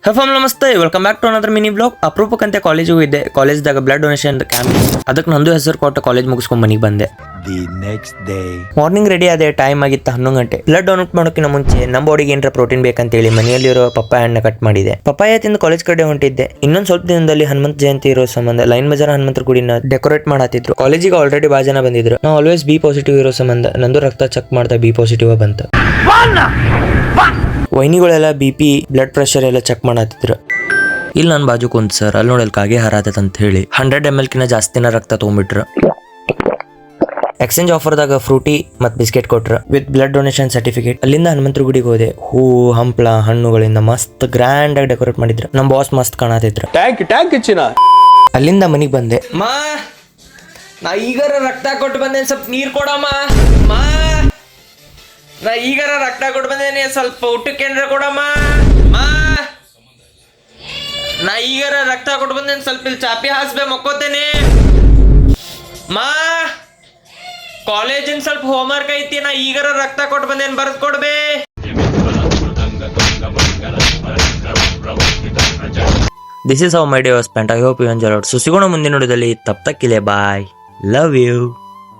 ಹಫಮ್ ನಮಸ್ತೆ, welcome back to another mini blog. ಅಪರೂಪಕ್ಕಂತೆ ಕಾಲೇಜಿಗೆ ಹೋಗಿದ್ದೆ. ಕಾಲೇಜ್ದಾಗ ಬ್ಲಡ್ ಡೊನೇಷನ್ ಕ್ಯಾಂಪ್, ಅದಕ್ಕೆ ನಂದು ಹೆಸರು ಕೊಟ್ಟು ಕಾಲೇಜ್ ಮುಗಿಸ್ಕೊಂಡ್ ಮನೆಗೆ ಬಂದೆ. ಮಾರ್ನಿಂಗ್ ರೆಡಿ ಆದೆ, ಟೈಮ್ ಆಗಿತ್ತು 11 ಗಂಟೆ. ಬ್ಲಡ್ ಡೊನೇಟ್ ಮಾಡೋಕ್ಕಿಂತ ಮುಂಚೆ ನಮ್ಮ ಬಾಡಿಗೆ ಏನಾರ ಪ್ರೋಟೀನ್ ಬೇಕಂತೇಳಿ ಮನೆಯಲ್ಲಿರೋ ಪಪ್ಪಾಯ ಹಣ್ಣು ಕಟ್ ಮಾಡಿದೆ. ಪಪ್ಪಾಯ ತಿಂದು ಕಾಲೇಜ್ ಕಡೆ ಹೊಂಟಿದ್ದೆ. ಇನ್ನೊಂದು ಸ್ವಲ್ಪ ದಿನದಲ್ಲಿ ಹನುಮಂತ ಜಯಂತಿ ಇರೋ ಸಂಬಂಧ ಲೈನ್ ಬಜಾರ್ ಹನುಮಂತರ ಗುಡಿನ ಡೆಕೋರೇಟ್ ಮಾಡತ್ತಿದ್ರು. ಕಾಲೇಜಿಗೆ ಆಲ್ರೆಡಿ ಬಾ ಜನ ಬಂದಿದ್ರು. ನಾವು ಆಲ್ವೇಸ್ ಬಿ ಪಾಸಿಟಿವ್ ಇರೋ ಸಂಬಂಧ ನಂದು ರಕ್ತ ಚೆಕ್ ಮಾಡ್ತಾ ಬಿ ಪಾಸಿಟಿವ್ ಬಂತ. ವೈನಿಗಳೆಲ್ಲ BP ಬ್ಲಡ್ ಪ್ರೆಷರ್ ಎಲ್ಲ ಚೆಕ್ ಮಾಡತ್ತಿದ್ರು. ಇಲ್ಲಿ ನನ್ನ ಬಾಜು ಕುಂತ್ ಸರ್ ಅಲ್ಲಿ ನೋಡಿ ಕಾಗೆ ಹರಾತತ್ ಅಂತ ಹೇಳಿ 100 ml ಕಿನ್ನ ಜಾಸ್ತಿನ ರಕ್ತ ತಗೊಂಡ್ಬಿಟ್ರು. ಎಕ್ಸ್ಚೇಂಜ್ ಆಫರ್ದಾಗ ಫ್ರೂಟಿ ಮತ್ತು ಬಿಸ್ಕೆಟ್ ಕೊಟ್ರು ವಿತ್ ಬ್ಲಡ್ ಡೊನೇಷನ್ ಸರ್ಟಿಫಿಕೇಟ್. ಅಲ್ಲಿಂದ ಹನುಮಂತರ ಗುಡಿಗೆ ಹೋದೆ. ಹೂ ಹಂಪ್ಲ ಹಣ್ಣುಗಳಿಂದ ಮಸ್ತ್ ಗ್ರ್ಯಾಂಡ್ ಆಗಿ ಡೆಕೋರೇಟ್ ಮಾಡಿದ್ರು. ನಮ್ಮ ಬಾಸ್ ಮಸ್ತ್ ಕಾಣತಿದ್ರು. ಅಲ್ಲಿಂದ ಮನಿಗೆ ಬಂದೆ. ಮಾ ನಾ ಈಗಾರ ರಕ್ತ ಕೊಟ್ಟು ಬಂದೇನೆ, ಸ್ವಲ್ಪ ನೀರ್ ಕೊಡಮ್ಮ. ಮಾ ನಾ ಈಗಾರ ರಕ್ತ ಕೊಟ್ಟು ಬಂದೇನೆ, ಸ್ವಲ್ಪ ಊಟಕ್ಕೆ ಏನಾರ ಕೊಡಮ್ಮ. ಮಾ ನಾ ಈಗಾರ ರಕ್ತ ಕೊಟ್ಟು ಬಂದೇನೆ, ಸ್ವಲ್ಪ ಇಲ್ಲಿ ಚಾಪಿ ಹಾಸ್ಬೇ ಮಕ್ಕೋತೇನೆ. ಮಾ ಕಾಲೇಜಿನ ಸ್ವಲ್ಪ ಹೋಮ್ವರ್ಕ್ ಐತಿ, ನಾ ಈಗಾರ ರಕ್ತ ಕೊಟ್ಟು ಬಂದೇನೆ, ಬರ್ದ್ ಕೊಡ್ಬೇ. This is how my day was spent. I hope you enjoyed. So ಸಿಗೋಣ ಮುಂದಿನ ನೋಡಿದಲ್ಲಿ. ತಪ್ಪಕ್ಕಿಲ್ಲ. ಬಾಯ್, ಲವ್ ಯು.